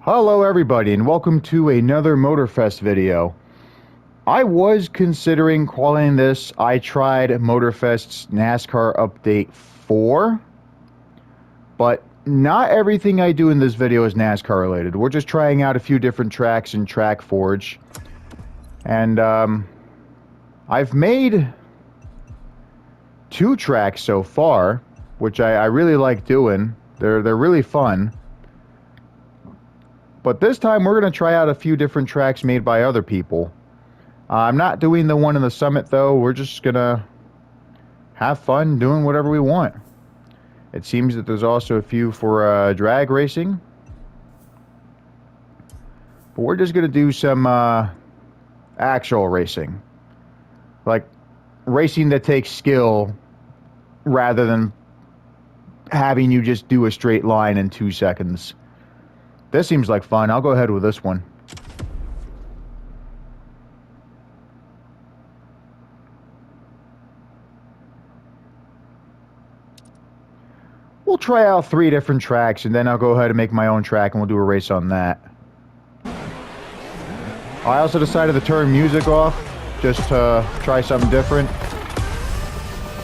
Hello everybody and welcome to another Motorfest video. I was considering calling this I Tried Motorfest's NASCAR Update 4, but not everything I do in this video is NASCAR related. We're just trying out a few different tracks in TrackForge. And I've made 2 tracks so far, which I really like doing. They're really fun. But this time we're going to try out a few different tracks made by other people. I'm not doing the one in the summit though. We're just going to have fun doing whatever we want. It seems that there's also a few for drag racing. But we're just going to do some actual racing. Like racing that takes skill rather than having you just do a straight line in 2 seconds. This seems like fun. I'll go ahead with this one. We'll try out 3 different tracks, and then I'll go ahead and make my own track, and we'll do a race on that. I also decided to turn music off, just to try something different.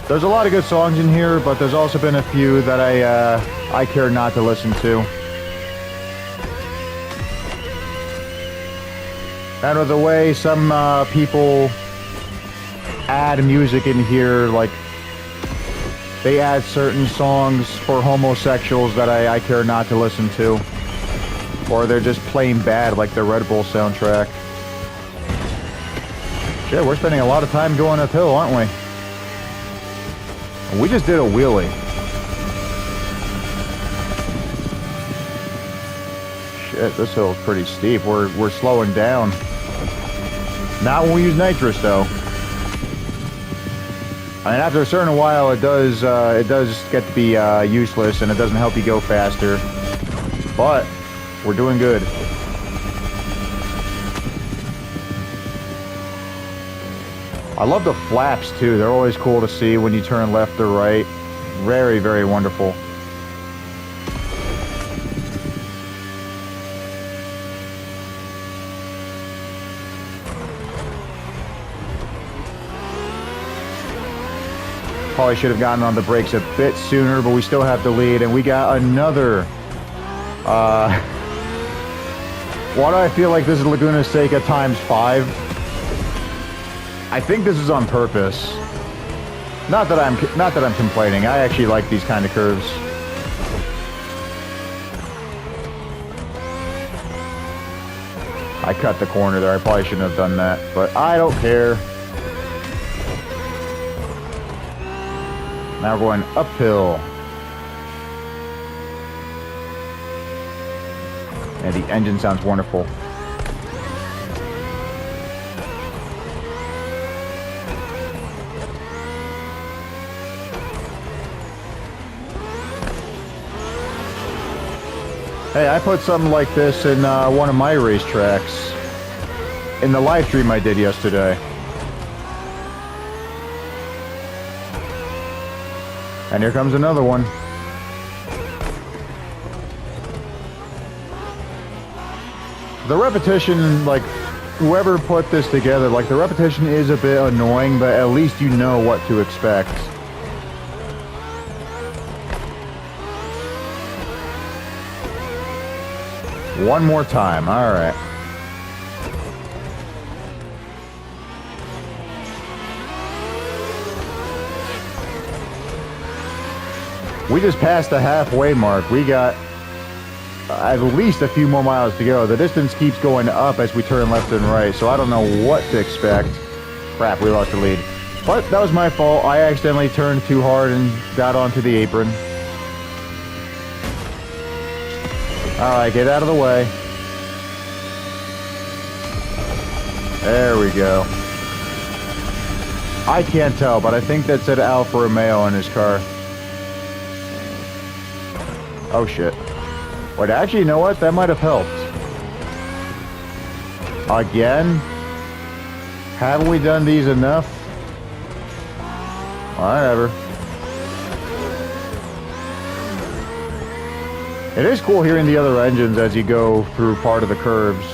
There's a lot of good songs in here, but there's also been a few that I care not to listen to. And with the way some people add music in here, like they add certain songs for homosexuals that I care not to listen to. Or they're just plain bad, like the Red Bull soundtrack. Shit, we're spending a lot of time going uphill, aren't we? And we just did a wheelie. Shit, this hill's pretty steep. We're slowing down. Not when we use nitrous, though. I mean, after a certain while, it does get to be useless, and it doesn't help you go faster. But we're doing good. I love the flaps too. They're always cool to see when you turn left or right. Very, very wonderful. Probably should have gotten on the brakes a bit sooner, but we still have the lead, and we got another. Why do I feel like this is Laguna Seca times 5? I think this is on purpose. Not that I'm complaining. I actually like these kind of curves. I cut the corner there. I probably shouldn't have done that, but I don't care. Now we're going uphill. And the engine sounds wonderful. Hey, I put something like this in one of my racetracks. In the live stream I did yesterday. And here comes another one. The repetition, like, whoever put this together, like, the repetition is a bit annoying, but at least you know what to expect. One more time, alright. We just passed the halfway mark. We got at least a few more miles to go. The distance keeps going up as we turn left and right, so I don't know what to expect. Crap, we lost the lead. But that was my fault. I accidentally turned too hard and got onto the apron. Alright, get out of the way. There we go. I can't tell, but I think that said Alfa Romeo in his car. Oh shit. Wait, actually, you know what? That might have helped. Again? Haven't we done these enough? Whatever. It is cool hearing the other engines as you go through part of the curves.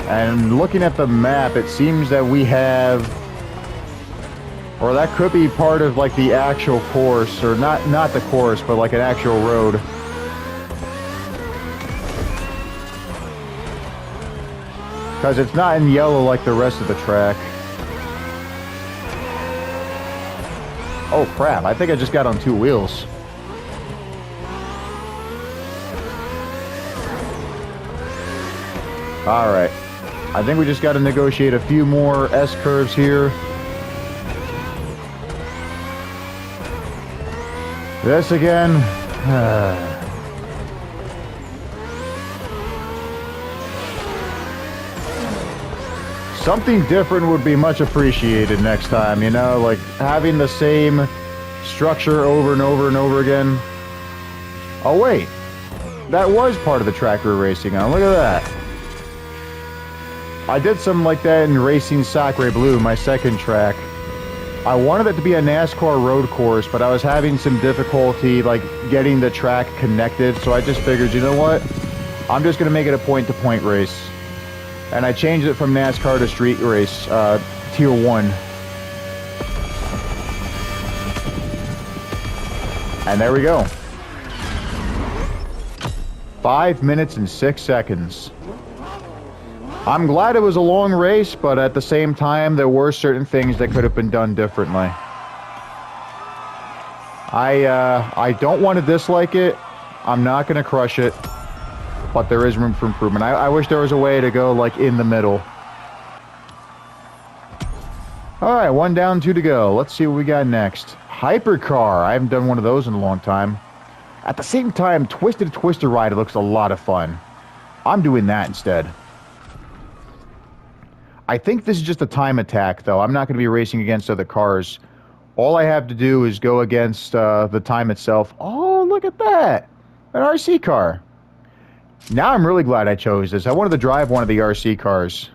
And looking at the map, it seems that we have, or that could be part of like the actual course, or not the course, but like an actual road. Because it's not in yellow like the rest of the track. Oh crap, I think I just got on 2 wheels. Alright. I think we just got to negotiate a few more S-curves here. This again. Something different would be much appreciated next time, you know? Like, having the same structure over and over and over again. Oh, wait. That was part of the track we were racing on. Look at that. I did something like that in Racing Sacre Blue, my second track. I wanted it to be a NASCAR road course, but I was having some difficulty, like, getting the track connected, so I just figured, you know what? I'm just going to make it a point-to-point race. And I changed it from NASCAR to street race, Tier 1. And there we go. 5 minutes and 6 seconds. I'm glad it was a long race, but at the same time, there were certain things that could have been done differently. I don't want to dislike it. I'm not going to crush it. But there is room for improvement. I wish there was a way to go, like, in the middle. Alright, 1 down, 2 to go. Let's see what we got next. Hypercar. I haven't done one of those in a long time. At the same time, Twisted Twister Ride looks a lot of fun. I'm doing that instead. I think this is just a time attack, though. I'm not going to be racing against other cars. All I have to do is go against the time itself. Oh, look at that! An RC car. Now I'm really glad I chose this. I wanted to drive one of the RC cars.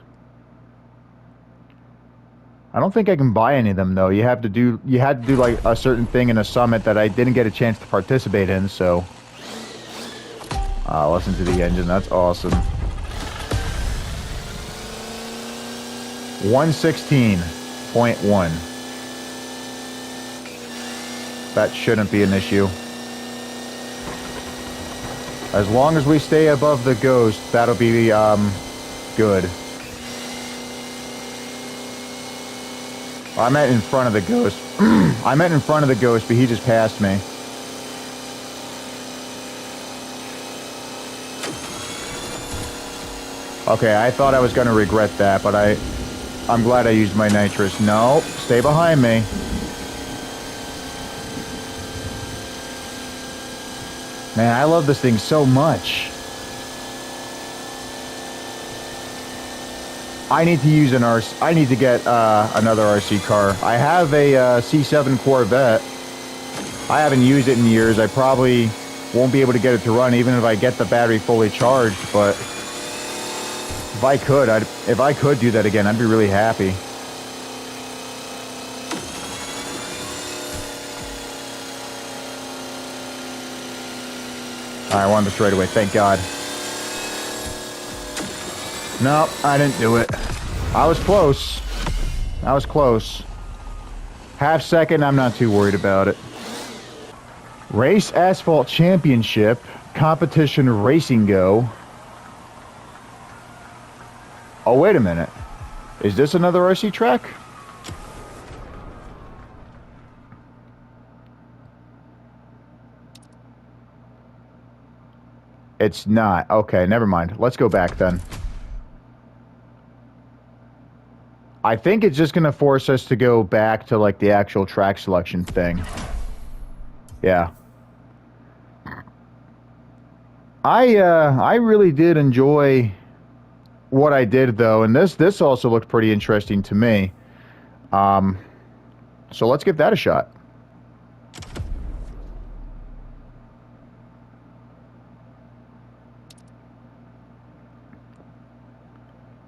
I don't think I can buy any of them, though. You had to do like a certain thing in a summit that I didn't get a chance to participate in, so... listen to the engine. That's awesome. 116.1. That shouldn't be an issue. As long as we stay above the Ghost, that'll be, good. I meant in front of the Ghost. I meant in front of the Ghost, but he just passed me. Okay, I thought I was going to regret that, but I'm glad I used my nitrous. No, stay behind me. Man, I love this thing so much. I need to use I need to get another RC car. I have a C7 Corvette. I haven't used it in years. I probably won't be able to get it to run even if I get the battery fully charged, but if I could do that again, I'd be really happy. I won the straightaway, thank God. No, I didn't do it. I was close. I was close. Half second, I'm not too worried about it. Race Asphalt Championship, Competition Racing Go. Oh, wait a minute. Is this another RC track? It's not. Okay, never mind. Let's go back then. I think it's just going to force us to go back to, like, the actual track selection thing. Yeah. I really did enjoy what I did, though, and this also looked pretty interesting to me. So let's give that a shot.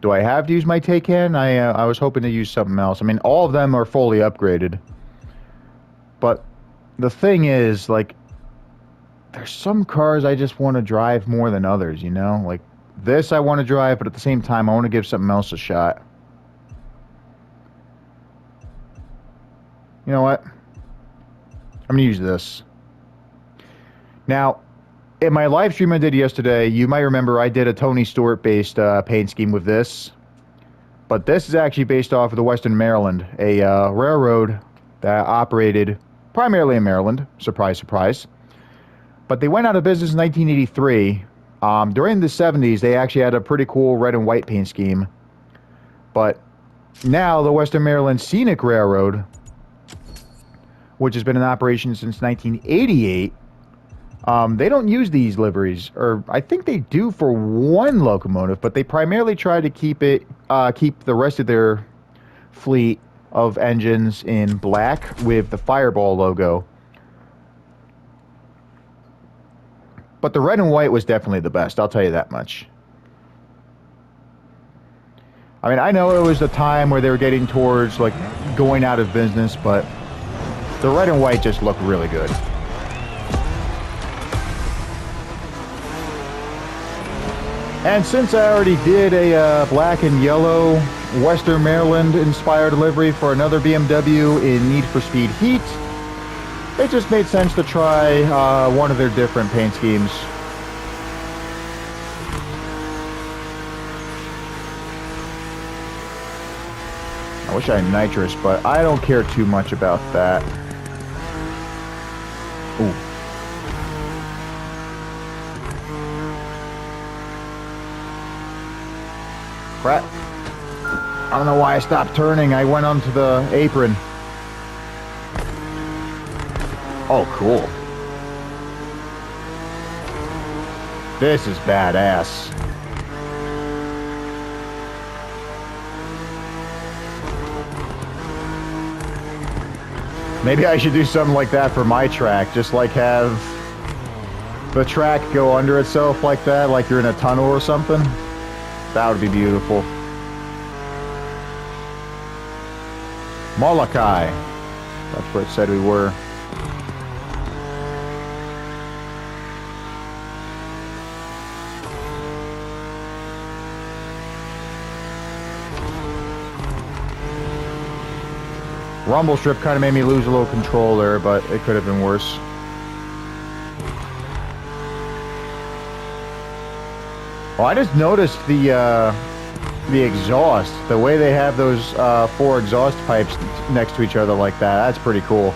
Do I have to use my Taycan? I was hoping to use something else. I mean, all of them are fully upgraded. But the thing is, like, there's some cars I just want to drive more than others, you know? Like, this I want to drive, but at the same time, I want to give something else a shot. You know what? I'm going to use this. Now, in my live stream I did yesterday, you might remember I did a Tony Stewart-based paint scheme with this. But this is actually based off of the Western Maryland, a railroad that operated primarily in Maryland. Surprise, surprise. But they went out of business in 1983. During the 70s, they actually had a pretty cool red and white paint scheme. But now the Western Maryland Scenic Railroad, which has been in operation since 1988, they don't use these liveries, or I think they do for one locomotive, but they primarily try to keep the rest of their fleet of engines in black with the Fireball logo. But the red and white was definitely the best, I'll tell you that much. I mean, I know it was the time where they were getting towards, like, going out of business, but the red and white just looked really good. And since I already did a black and yellow Western Maryland inspired livery for another BMW in Need for Speed Heat, it just made sense to try one of their different paint schemes. I wish I had nitrous, but I don't care too much about that. Ooh. Crap. I don't know why I stopped turning. I went onto the apron. Oh, cool. This is badass. Maybe I should do something like that for my track. Just like have the track go under itself like that, like you're in a tunnel or something. That would be beautiful. Molokai. That's where it said we were. Rumble strip kind of made me lose a little control there, but it could have been worse. Well, I just noticed the exhaust, the way they have those 4 exhaust pipes next to each other like that. That's pretty cool.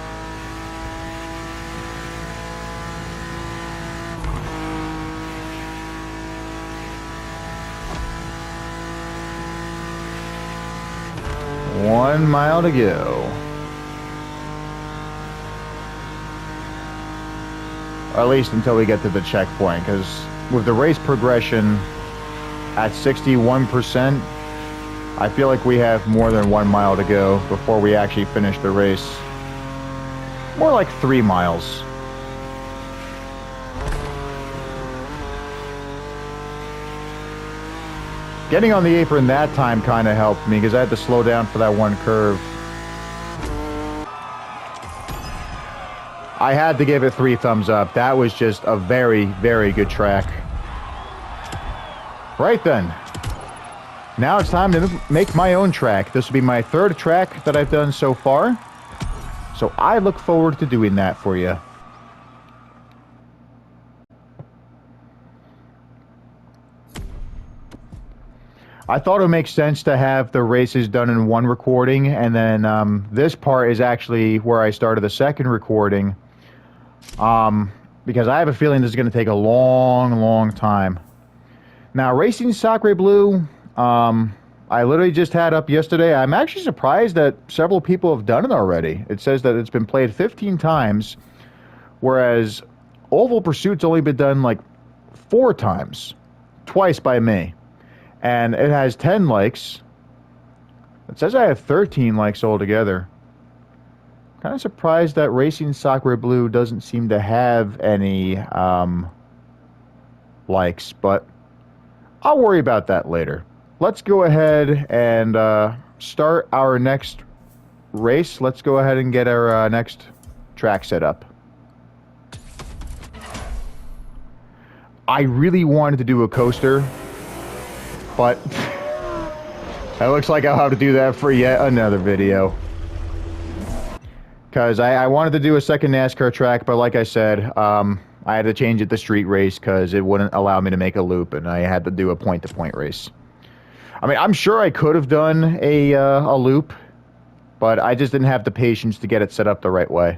One mile to go. Or at least until we get to the checkpoint, because with the race progression at 61%, I feel like we have more than 1 mile to go before we actually finish the race. More like 3 miles. Getting on the apron that time kind of helped me because I had to slow down for that one curve. I had to give it 3 thumbs up. That was just a very, very good track. Right then. Now it's time to make my own track. This will be my 3rd track that I've done so far. So I look forward to doing that for you. I thought it would make sense to have the races done in one recording, and then this part is actually where I started the second recording, because I have a feeling this is going to take a long, long time. Now, Racing Sacre Blue, I literally just had up yesterday. I'm actually surprised that several people have done it already. It says that it's been played 15 times, whereas Oval Pursuit's only been done like 4 times, twice by me. And it has 10 likes. It says I have 13 likes altogether. Kind of surprised that Racing Sacre Blue doesn't seem to have any likes, but I'll worry about that later. Let's go ahead and start our next race. Let's go ahead and get our next track set up. I really wanted to do a coaster, but it looks like I'll have to do that for yet another video. Because I wanted to do a second NASCAR track, but like I said, I had to change it to street race because it wouldn't allow me to make a loop, and I had to do a point-to-point race. I mean, I'm sure I could have done a loop, but I just didn't have the patience to get it set up the right way.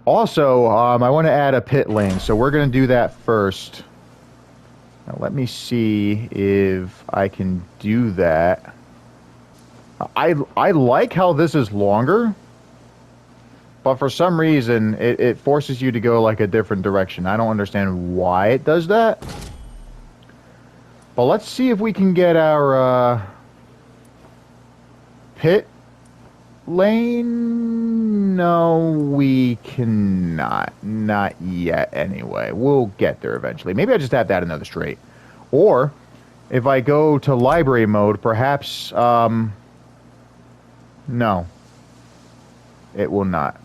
Also, I want to add a pit lane, so we're going to do that first. Now, let me see if I can do that. I like how this is longer, but for some reason, it forces you to go like a different direction. I don't understand why it does that. But let's see if we can get our pit lane. No, we cannot. Not yet, anyway. We'll get there eventually. Maybe I just have to add another straight. Or, if I go to library mode, perhaps, no. It will not.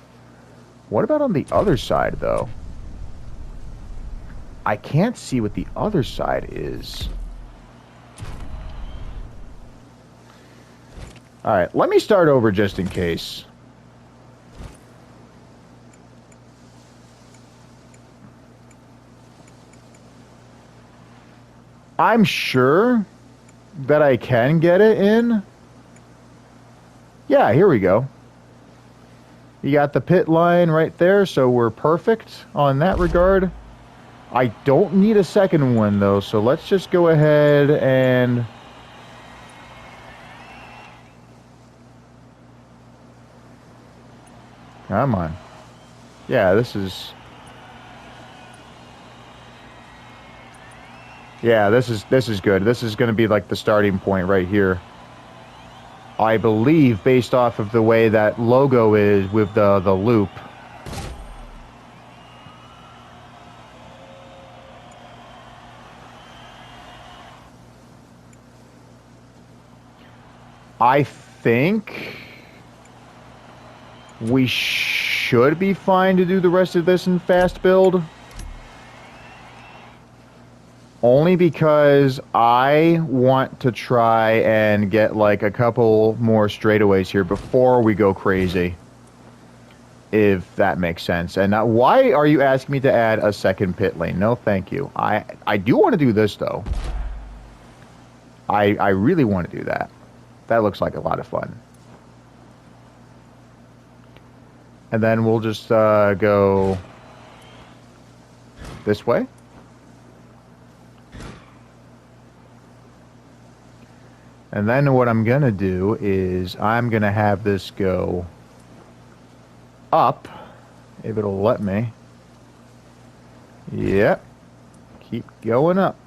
What about on the other side, though? I can't see what the other side is. Alright, let me start over just in case. I'm sure that I can get it in. Yeah, here we go. You got the pit line right there, so we're perfect on that regard. I don't need a second one, though, so let's just go ahead and... Come on. Yeah, this is... Yeah, this is good. This is going to be like the starting point right here. I believe, based off of the way that logo is with the loop. I think we should be fine to do the rest of this in fast build. Only because I want to try and get like a couple more straightaways here before we go crazy. If that makes sense. And now, why are you asking me to add a second pit lane? No, thank you. I do want to do this, though. I really want to do that. That looks like a lot of fun. And then we'll just go this way. And then what I'm going to do is I'm going to have this go up, if it'll let me. Yep. Keep going up.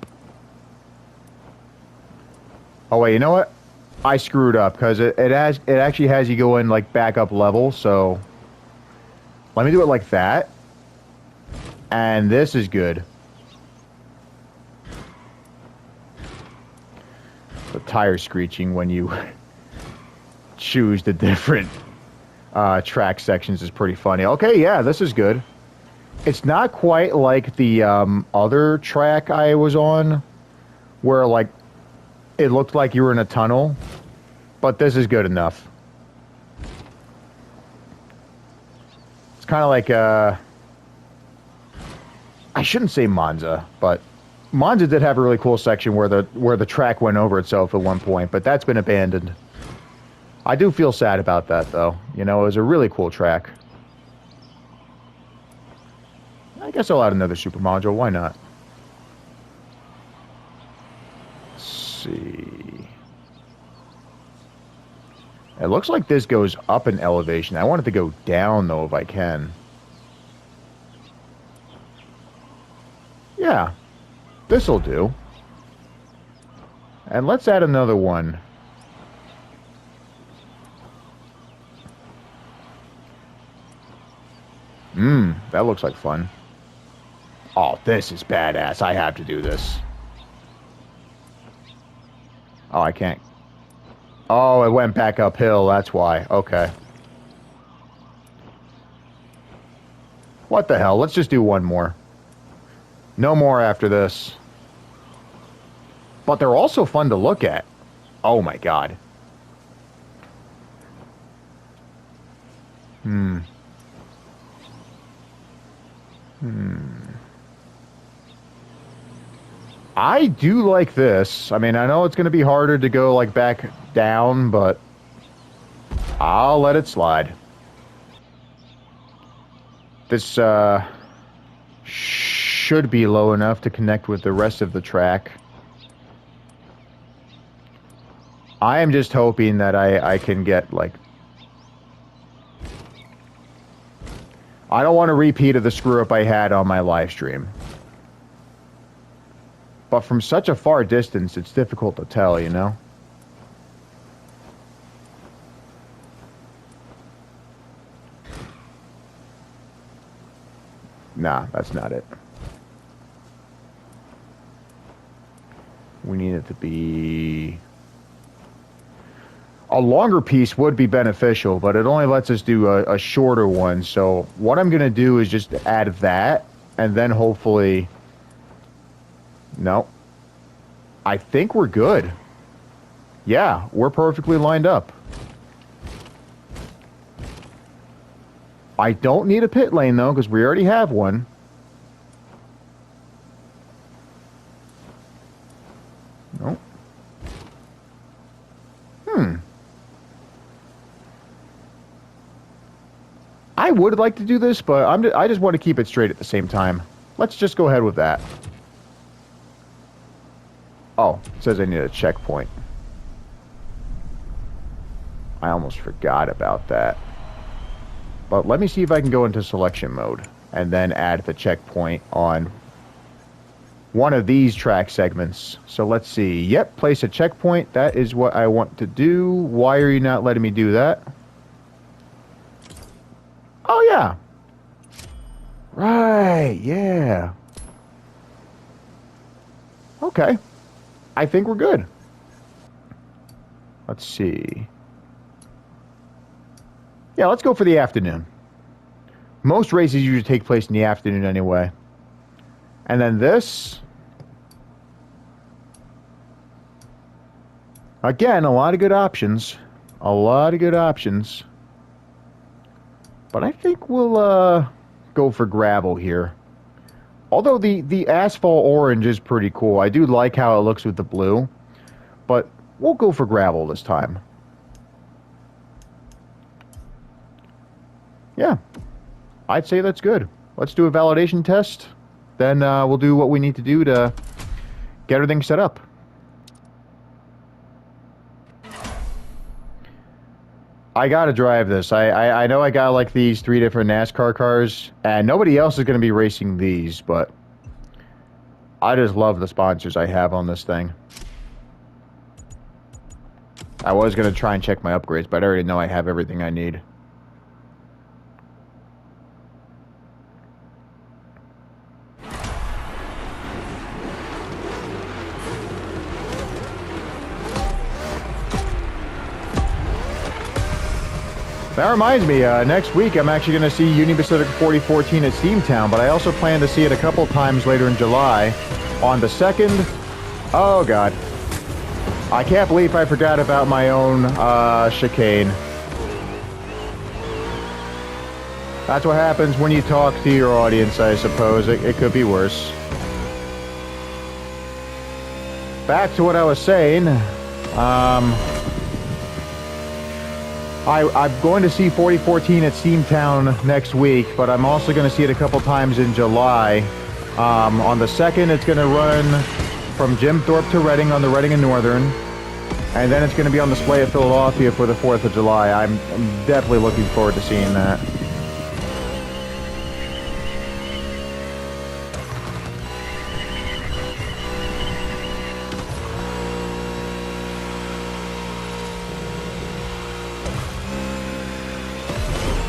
Oh, wait, you know what? I screwed up because it actually has you go in like back up level, so let me do it like that. And this is good. The tire screeching when you choose the different track sections is pretty funny. Okay, yeah, this is good. It's not quite like the other track I was on, where like it looked like you were in a tunnel, but this is good enough. It's kind of like I shouldn't say Monza, but Monza did have a really cool section where the track went over itself at one point, but that's been abandoned. I do feel sad about that, though. You know, it was a really cool track. I guess I'll add another super module. Why not? Let's see. It looks like this goes up in elevation. I want it to go down, though, if I can. Yeah. This'll do. And let's add another one. That looks like fun. Oh, this is badass. I have to do this. Oh, I can't. Oh, it went back uphill. That's why. Okay. What the hell? Let's just do one more. No more after this. But they're also fun to look at. Oh my god. I do like this. I mean, I know it's going to be harder to go, like, back down, but I'll let it slide. This, should be low enough to connect with the rest of the track. I am just hoping that I can get, like... I don't want a repeat of the screw-up I had on my live stream. But from such a far distance, it's difficult to tell, you know? Nah, that's not it. We need it to be... A longer piece would be beneficial, but it only lets us do a shorter one. So what I'm going to do is just add that, and then hopefully... No. I think we're good. Yeah, we're perfectly lined up. I don't need a pit lane, though, because we already have one. Nope. I would like to do this, but I just want to keep it straight at the same time. Let's just go ahead with that. Oh, it says I need a checkpoint. I almost forgot about that. But let me see if I can go into selection mode and then add the checkpoint on one of these track segments. So let's see. Yep, place a checkpoint. That is what I want to do. Why are you not letting me do that? Oh, yeah. Right, yeah. Okay. I think we're good. Let's see. Yeah, let's go for the afternoon. Most races usually take place in the afternoon anyway. And then this. Again, a lot of good options. A lot of good options. But I think we'll go for gravel here. Although the asphalt orange is pretty cool. I do like how it looks with the blue. But we'll go for gravel this time. Yeah. I'd say that's good. Let's do a validation test. Then we'll do what we need to do to get everything set up. I gotta drive this. I know I got like these 3 different NASCAR cars, and nobody else is gonna be racing these, but I just love the sponsors I have on this thing. I was gonna try and check my upgrades, but I already know I have everything I need. That reminds me, next week I'm actually going to see Union Pacific 4014 at Steamtown, but I also plan to see it a couple times later in July. On the 2nd, oh god. I can't believe I forgot about my own chicane. That's what happens when you talk to your audience, I suppose. It could be worse. Back to what I was saying. I'm going to see 4014 at Steamtown next week, but I'm also going to see it a couple times in July. On the 2nd, it's going to run from Jim Thorpe to Reading on the Reading and Northern, and then it's going to be on display at Philadelphia for the 4th of July. I'm definitely looking forward to seeing that.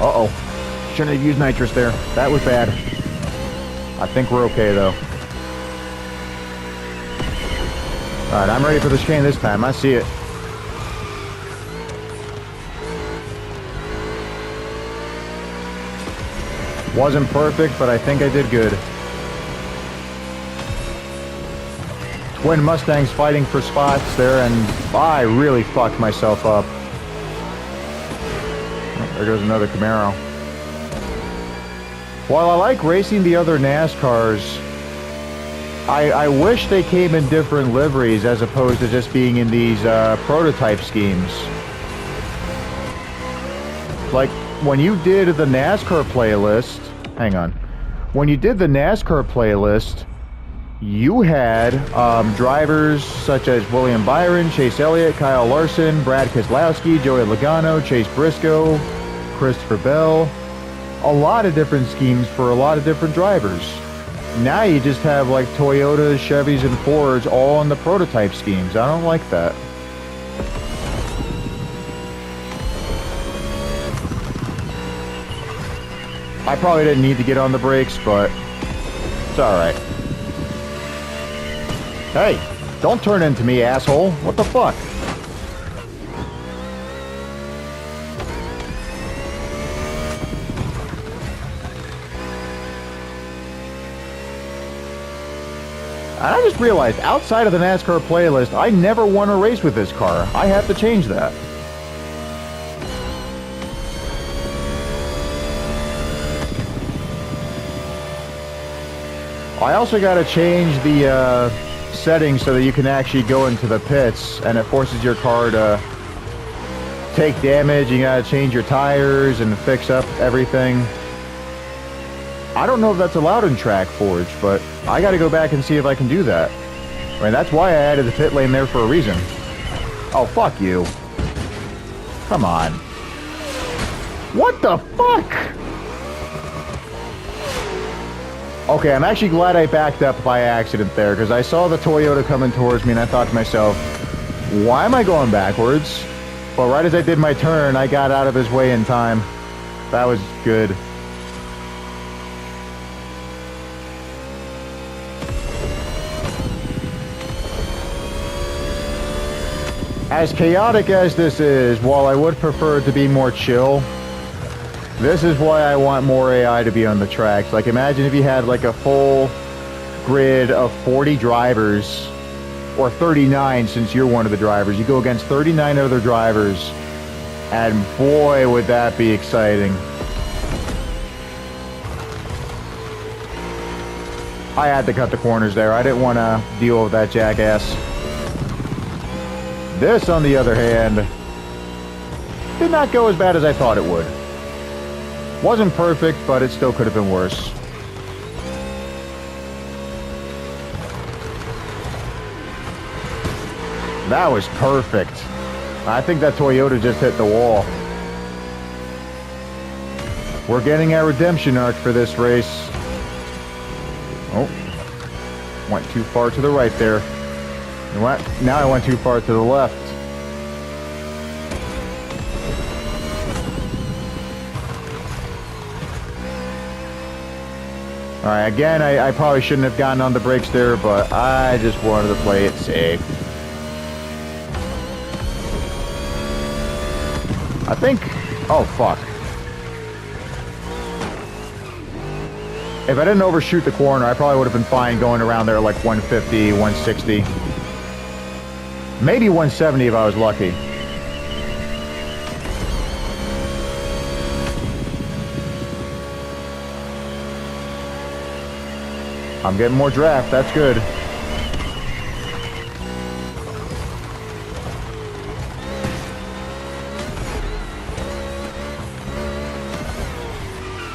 Uh-oh. Shouldn't have used nitrous there. That was bad. I think we're okay, though. Alright, I'm ready for the chicane this time. I see it. Wasn't perfect, but I think I did good. Twin Mustangs fighting for spots there, and I really fucked myself up. Oh, there goes another Camaro. While I like racing the other NASCARs, I wish they came in different liveries as opposed to just being in these prototype schemes. Like, when you did the NASCAR playlist, hang on. When you did the NASCAR playlist, you had drivers such as William Byron, Chase Elliott, Kyle Larson, Brad Keselowski, Joey Logano, Chase Briscoe, Christopher Bell. A lot of different schemes for a lot of different drivers. Now you just have like Toyotas, Chevys, and Fords all in the prototype schemes. I don't like that. I probably didn't need to get on the brakes, but it's alright. Hey, don't turn into me, asshole. What the fuck? And I just realized, outside of the NASCAR playlist, I never won a race with this car. I have to change that. I also got to change the settings so that you can actually go into the pits, and it forces your car to take damage. You got to change your tires and fix up everything. I don't know if that's allowed in TrackForge, but I got to go back and see if I can do that. I mean, that's why I added the pit lane there for a reason. Oh, fuck you. Come on. What the fuck? Okay, I'm actually glad I backed up by accident there, because I saw the Toyota coming towards me, and I thought to myself, why am I going backwards? But right as I did my turn, I got out of his way in time. That was good. As chaotic as this is, while I would prefer it to be more chill, this is why I want more AI to be on the tracks. Like, imagine if you had like a full grid of 40 drivers, or 39 since you're one of the drivers. You go against 39 other drivers, and boy, would that be exciting. I had to cut the corners there. I didn't want to deal with that jackass. This, on the other hand, did not go as bad as I thought it would. Wasn't perfect, but it still could have been worse. That was perfect. I think that Toyota just hit the wall. We're getting our redemption arc for this race. Oh, went too far to the right there. What? Now I went too far to the left. Alright, again, I probably shouldn't have gotten on the brakes there, but I just wanted to play it safe. I think... Oh, fuck. If I didn't overshoot the corner, I probably would have been fine going around there like 150, 160. Maybe 170 if I was lucky. I'm getting more draft, that's good.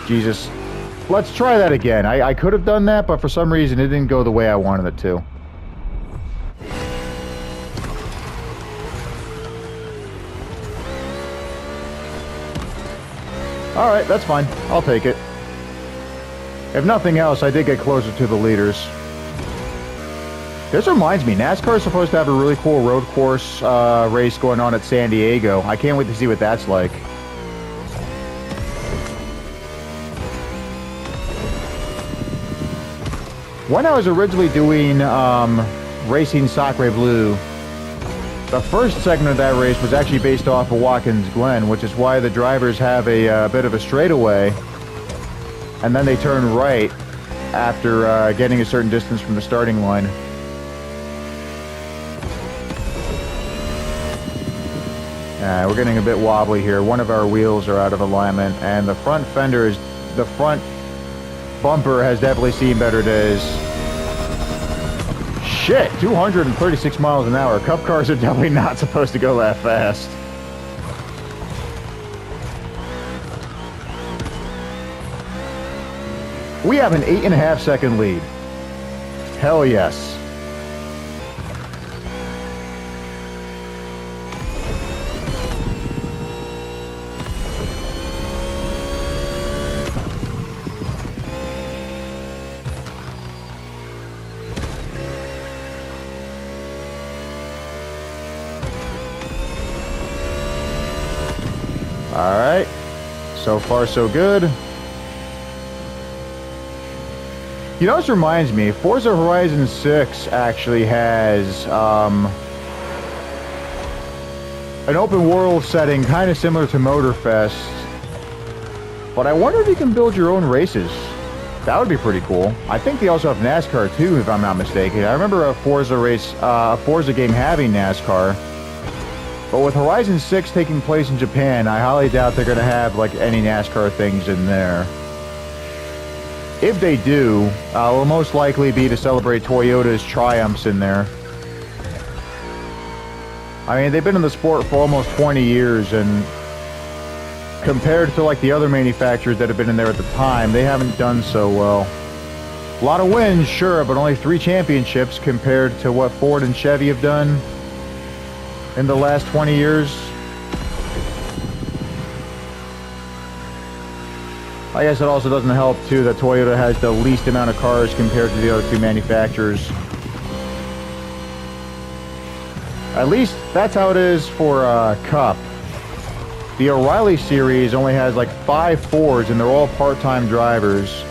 Jesus. Let's try that again. I could have done that, but for some reason it didn't go the way I wanted it to. Alright, that's fine. I'll take it. If nothing else, I did get closer to the leaders. This reminds me, NASCAR is supposed to have a really cool road course race going on at San Diego. I can't wait to see what that's like. When I was originally doing Racing Sacre Blue, the first segment of that race was actually based off of Watkins Glen, which is why the drivers have a bit of a straightaway and then they turn right after getting a certain distance from the starting line. We're getting a bit wobbly here. One of our wheels are out of alignment, and the front bumper has definitely seen better days. Shit, 236 miles an hour. Cup cars are definitely not supposed to go that fast. We have an 8.5 second lead. Hell yes. Alright, so far so good. You know, this reminds me, Forza Horizon 6 actually has an open world setting kind of similar to Motorfest. But I wonder if you can build your own races. That would be pretty cool. I think they also have NASCAR too, if I'm not mistaken. I remember a Forza game having NASCAR. But with Horizon 6 taking place in Japan, I highly doubt they're going to have like any NASCAR things in there. If they do, it'll most likely be to celebrate Toyota's triumphs in there. I mean, they've been in the sport for almost 20 years, and compared to like the other manufacturers that have been in there at the time, they haven't done so well. A lot of wins, sure, but only 3 championships compared to what Ford and Chevy have done in the last 20 years. I guess it also doesn't help too that Toyota has the least amount of cars compared to the other 2 manufacturers. At least that's how it is for Cup. The O'Reilly series only has like 5 Fords, and they're all part-time drivers.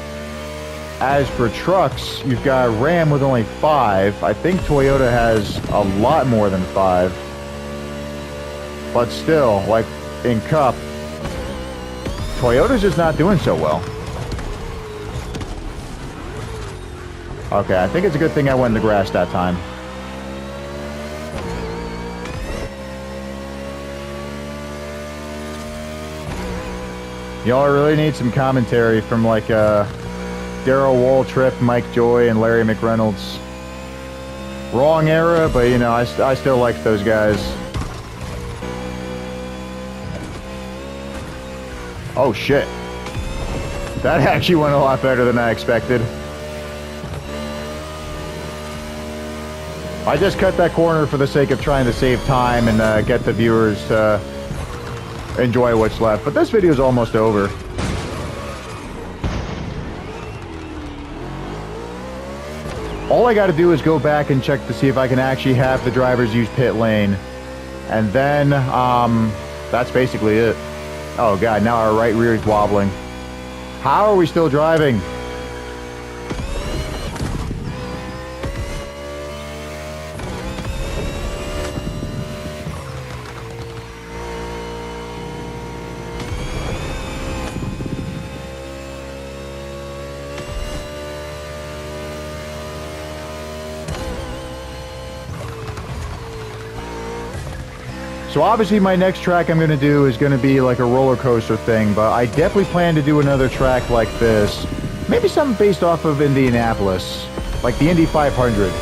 As for trucks, you've got Ram with only 5. I think Toyota has a lot more than 5. But still, like in Cup, Toyota's just not doing so well. Okay, I think it's a good thing I went in the grass that time. Y'all really need some commentary from like Darrell Waltrip, Mike Joy, and Larry McReynolds. Wrong era, but you know, I still like those guys. Oh shit. That actually went a lot better than I expected. I just cut that corner for the sake of trying to save time and get the viewers to enjoy what's left. But this video is almost over. All I got to do is go back and check to see if I can actually have the drivers use pit lane. And then, that's basically it. Oh god, now our right rear is wobbling. How are we still driving? So obviously my next track I'm going to do is going to be like a roller coaster thing, but I definitely plan to do another track like this. Maybe something based off of Indianapolis, like the Indy 500.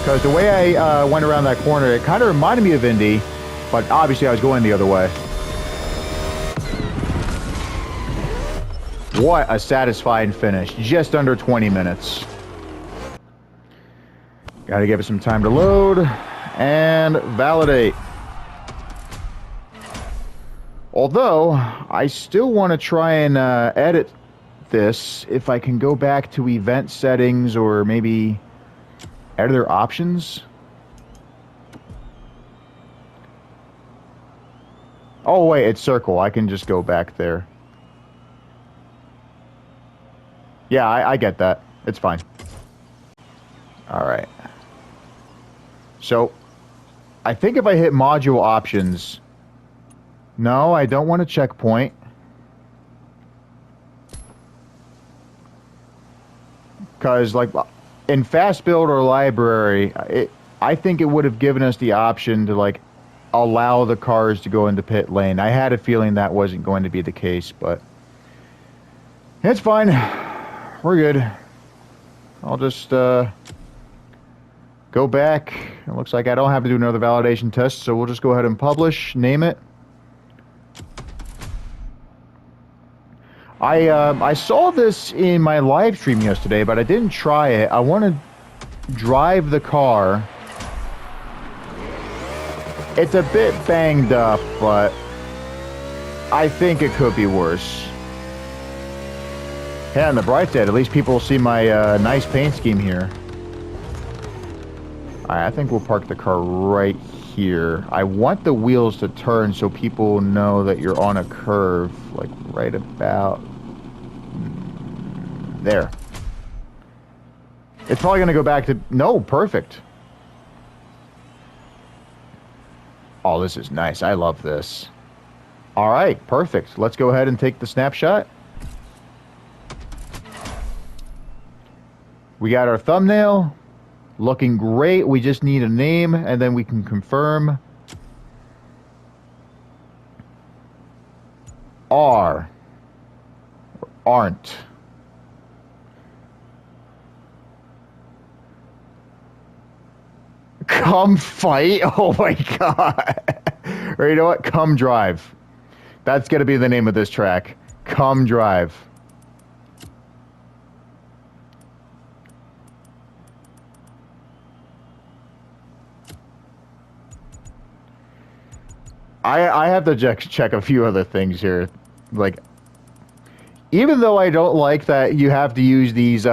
Because the way I went around that corner, it kind of reminded me of Indy, but obviously I was going the other way. What a satisfying finish. Just under 20 minutes. Gotta give it some time to load and validate. Although, I still want to try and edit this if I can go back to event settings or maybe editor options. Oh wait, it's circle. I can just go back there. Yeah, I get that. It's fine. Alright. So, I think if I hit module options... No, I don't want a checkpoint. Because, like, in fast build or library, I think it would have given us the option to, like, allow the cars to go into pit lane. I had a feeling that wasn't going to be the case, but it's fine. We're good. I'll just go back. It looks like I don't have to do another validation test, so we'll just go ahead and publish, name it. I saw this in my live stream yesterday, but I didn't try it. I want to drive the car. It's a bit banged up, but I think it could be worse. Yeah, on the bright side, at least people will see my nice paint scheme here. Alright, I think we'll park the car right here. I want the wheels to turn so people know that you're on a curve, like right about there. It's probably going to go back to... No, perfect. Oh, this is nice. I love this. All right, perfect. Let's go ahead and take the snapshot. We got our thumbnail. Looking great. We just need a name, and then we can confirm. Are. Or aren't. Come fight? Oh my god. Or you know what? Come drive. That's going to be the name of this track. Come drive. I have to check a few other things here. Like, even though I don't like that you have to use these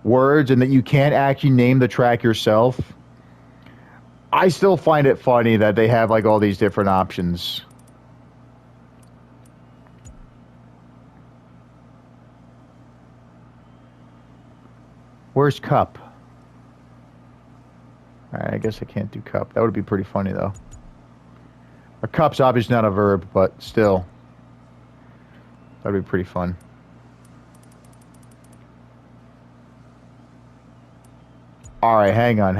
words and that you can't actually name the track yourself, I still find it funny that they have like all these different options. Where's cup? Alright, I guess I can't do cup. That would be pretty funny though. A cup's obviously not a verb, but still. That'd be pretty fun. Alright, hang on.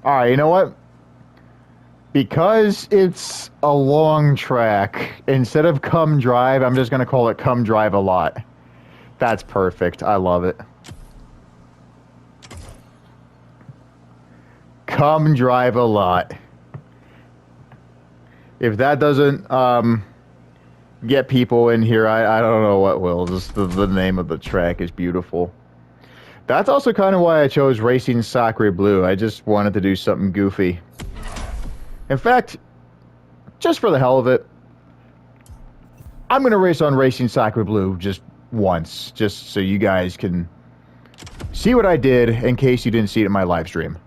Alright, you know what? Because it's a long track, instead of come drive, I'm just going to call it come drive a lot. That's perfect. I love it. Come drive a lot. If that doesn't get people in here, I don't know what will. Just the name of the track is beautiful. That's also kind of why I chose Racing Sacre Bleu. I just wanted to do something goofy. In fact, just for the hell of it, I'm going to race on Racing Sacre Bleu just once, just so you guys can see what I did in case you didn't see it in my live stream.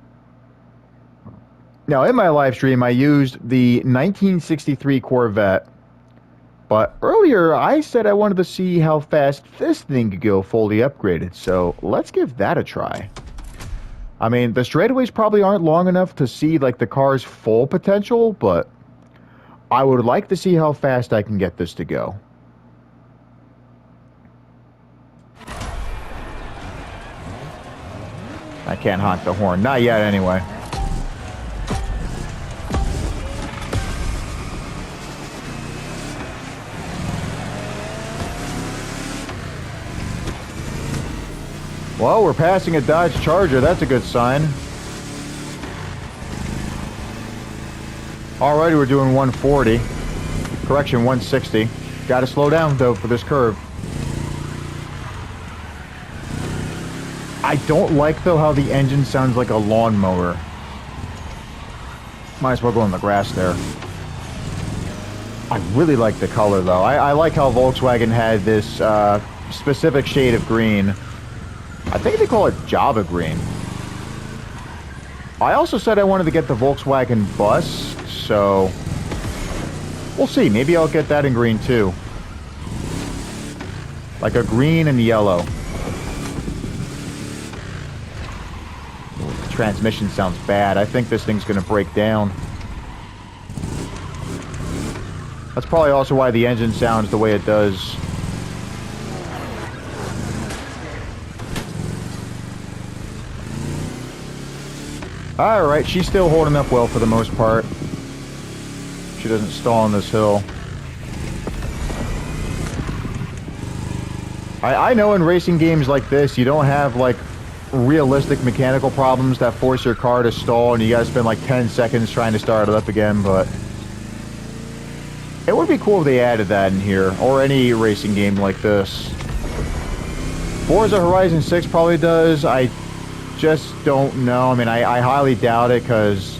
Now, in my live stream, I used the 1963 Corvette, but earlier I said I wanted to see how fast this thing could go fully upgraded, so let's give that a try. I mean, the straightaways probably aren't long enough to see like the car's full potential, but I would like to see how fast I can get this to go. I can't honk the horn. Not yet, anyway. Well, we're passing a Dodge Charger. That's a good sign. Alrighty, we're doing 140. Correction, 160. Gotta slow down, though, for this curve. I don't like, though, how the engine sounds like a lawnmower. Might as well go in the grass there. I really like the color, though. I like how Volkswagen had this specific shade of green. I think they call it Java green. I also said I wanted to get the Volkswagen bus, so we'll see. Maybe I'll get that in green too. Like a green and yellow. The transmission sounds bad. I think this thing's gonna break down. That's probably also why the engine sounds the way it does. Alright, she's still holding up well for the most part. She doesn't stall on this hill. I know in racing games like this, you don't have, like, realistic mechanical problems that force your car to stall and you gotta spend, like, 10 seconds trying to start it up again, but... it would be cool if they added that in here, or any racing game like this. Forza Horizon 6 probably does. I just don't know. I mean, I highly doubt it, because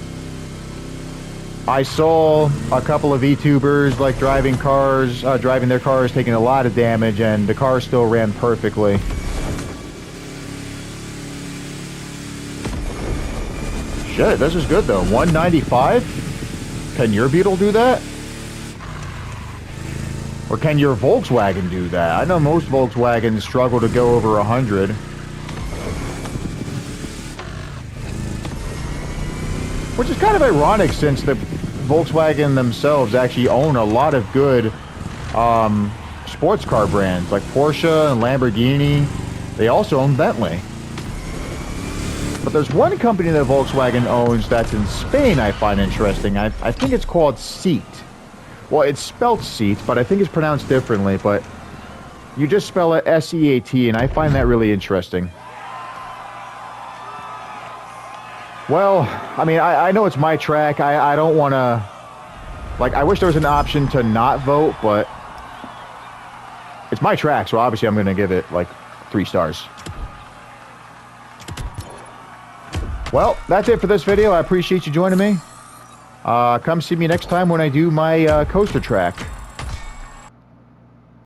I saw a couple of VTubers like driving their cars, taking a lot of damage, and the car still ran perfectly. Shit, this is good though. 195? Can your Beetle do that? Or can your Volkswagen do that? I know most Volkswagens struggle to go over 100. Which is kind of ironic, since the Volkswagen themselves actually own a lot of good sports car brands, like Porsche and Lamborghini. They also own Bentley. But there's one company that Volkswagen owns that's in Spain I find interesting. I think it's called Seat. Well, it's spelled Seat, but I think it's pronounced differently. But you just spell it S-E-A-T, and I find that really interesting. Well, I mean, I know it's my track. I don't want to... like, I wish there was an option to not vote, but... it's my track, so obviously I'm going to give it, like, 3 stars. Well, that's it for this video. I appreciate you joining me. Come see me next time when I do my coaster track.